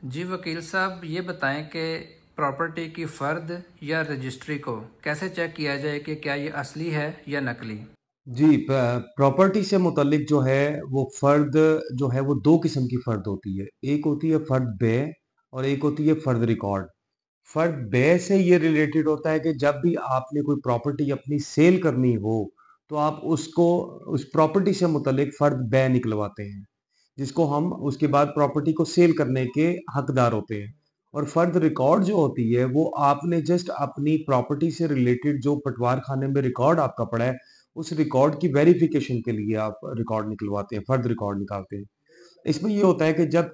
जी वकील साहब, ये बताएं कि प्रॉपर्टी की फ़र्द या रजिस्ट्री को कैसे चेक किया जाए कि क्या ये असली है या नकली। जी, प्रॉपर्टी से मुतल्लिक जो है वो फ़र्द जो है वो 2 किस्म की फ़र्द होती है। एक होती है फ़र्द बेह और एक होती है फ़र्द रिकॉर्ड। फ़र्द बेह से ये रिलेटेड होता है कि जब भी आपने कोई प्रॉपर्टी अपनी सेल करनी हो, तो आप उसको उस प्रॉपर्टी से मुतल्लिक फ़र्द बेह निकलवाते हैं, जिसको हम उसके बाद प्रॉपर्टी को सेल करने के हकदार होते हैं। और फ़र्द रिकॉर्ड जो होती है, वो आपने जस्ट अपनी प्रॉपर्टी से रिलेटेड जो पटवार खाने में रिकॉर्ड आपका पड़ा है, उस रिकॉर्ड की वेरिफिकेशन के लिए आप रिकॉर्ड निकलवाते हैं, फर्द रिकॉर्ड निकालते हैं। इसमें ये होता है कि जब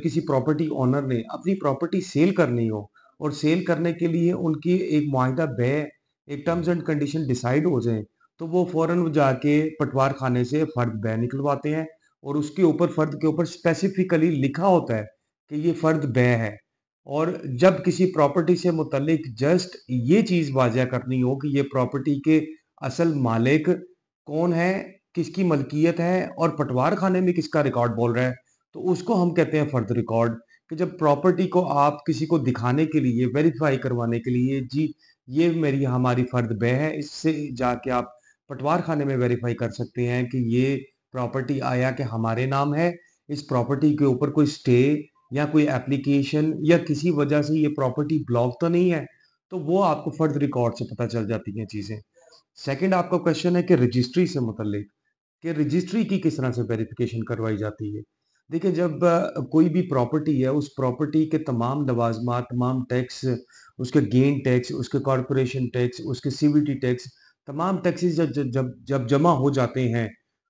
किसी प्रॉपर्टी ओनर ने अपनी प्रॉपर्टी सेल करनी हो और सेल करने के लिए उनकी एक मुआहिदा बेह, एक टर्म्स एंड कंडीशन डिसाइड हो जाए, तो वो फ़ौरन जाके पटवार खाने से फर्द बेह निकलवाते हैं और उसके ऊपर फर्द के ऊपर स्पेसिफिकली लिखा होता है कि ये फर्द बेह है। और जब किसी प्रॉपर्टी से मुतल्लिक जस्ट ये चीज़ वाज़िया करनी हो कि ये प्रॉपर्टी के असल मालिक कौन है, किसकी मलकियत है और पटवार खाने में किसका रिकॉर्ड बोल रहा है, तो उसको हम कहते हैं फर्द रिकॉर्ड। कि जब प्रॉपर्टी को आप किसी को दिखाने के लिए, वेरीफाई करवाने के लिए, जी ये मेरी हमारी फर्द बेह है, इससे जाके आप पटवार खाने में वेरीफाई कर सकते हैं कि ये प्रॉपर्टी आया कि हमारे नाम है, इस प्रॉपर्टी के ऊपर कोई स्टे या कोई एप्लीकेशन या किसी वजह से ये प्रॉपर्टी ब्लॉक तो नहीं है, तो वो आपको फर्द रिकॉर्ड से पता चल जाती हैं चीज़ें। सेकंड आपका क्वेश्चन है कि रजिस्ट्री से मुतल्लिक, कि रजिस्ट्री की किस तरह से वेरिफिकेशन करवाई जाती है। देखिए, जब कोई भी प्रॉपर्टी है, उस प्रॉपर्टी के तमाम लवाजमात, तमाम टैक्स, उसके गेन टैक्स, उसके कॉरपोरेशन टैक्स, उसके सीवीटी टैक्स, तमाम टैक्सेस जब जमा हो जाते हैं,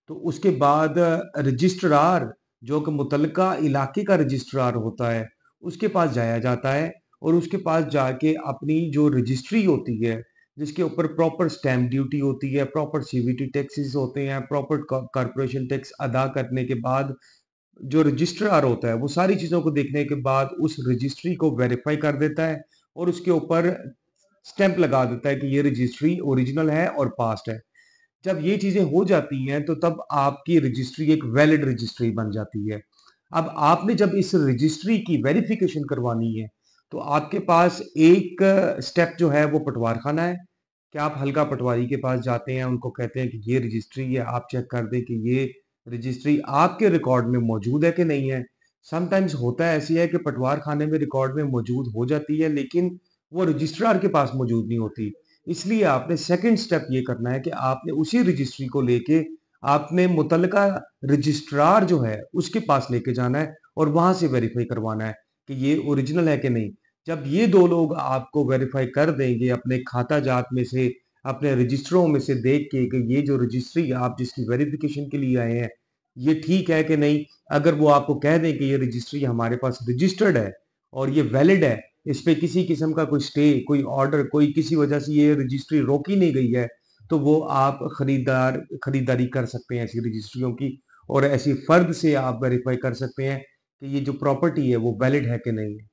तो उसके बाद रजिस्ट्रार, जो कि मुतलका इलाके का रजिस्ट्रार होता है, उसके पास जाया जाता है और उसके पास जाके अपनी जो रजिस्ट्री होती है, जिसके ऊपर प्रॉपर स्टैम्प ड्यूटी होती है, प्रॉपर सीवीटी टैक्सेस होते हैं, प्रॉपर कॉरपोरेशन टैक्स अदा करने के बाद जो रजिस्ट्रार होता है, वो सारी चीज़ों को देखने के बाद उस रजिस्ट्री को वेरीफाई कर देता है और उसके ऊपर स्टैंप लगा देता है कि ये रजिस्ट्री ओरिजिनल है और पास्ड है। जब ये चीज़ें हो जाती हैं, तो तब आपकी रजिस्ट्री एक वैलिड रजिस्ट्री बन जाती है। अब आपने जब इस रजिस्ट्री की वेरिफिकेशन करवानी है, तो आपके पास एक स्टेप जो है वो पटवार खाना है कि आप हल्का पटवारी के पास जाते हैं, उनको कहते हैं कि ये रजिस्ट्री है, आप चेक कर दें कि ये रजिस्ट्री आपके रिकॉर्ड में मौजूद है कि नहीं है। समटाइम्स होता है ऐसी है कि पटवार खाने में रिकॉर्ड में मौजूद हो जाती है, लेकिन वो रजिस्ट्रार के पास मौजूद नहीं होती। इसलिए आपने सेकंड स्टेप ये करना है कि आपने उसी रजिस्ट्री को लेके आपने मुतलका रजिस्ट्रार जो है उसके पास लेके जाना है और वहां से वेरीफाई करवाना है कि ये ओरिजिनल है कि नहीं। जब ये दो लोग आपको वेरीफाई कर देंगे अपने खाता जात में से, अपने रजिस्टरों में से देख के कि ये जो रजिस्ट्री आप जिसकी वेरिफिकेशन के लिए आए हैं, ये ठीक है कि नहीं। अगर वो आपको कह दें कि ये रजिस्ट्री हमारे पास रजिस्टर्ड है और ये वैलिड है, इस पे किसी किस्म का कोई स्टे, कोई ऑर्डर, कोई किसी वजह से ये रजिस्ट्री रोकी नहीं गई है, तो वो आप खरीदारी कर सकते हैं ऐसी रजिस्ट्रियों की और ऐसी फर्द से आप वेरीफाई कर सकते हैं कि ये जो प्रॉपर्टी है वो वैलिड है कि नहीं है।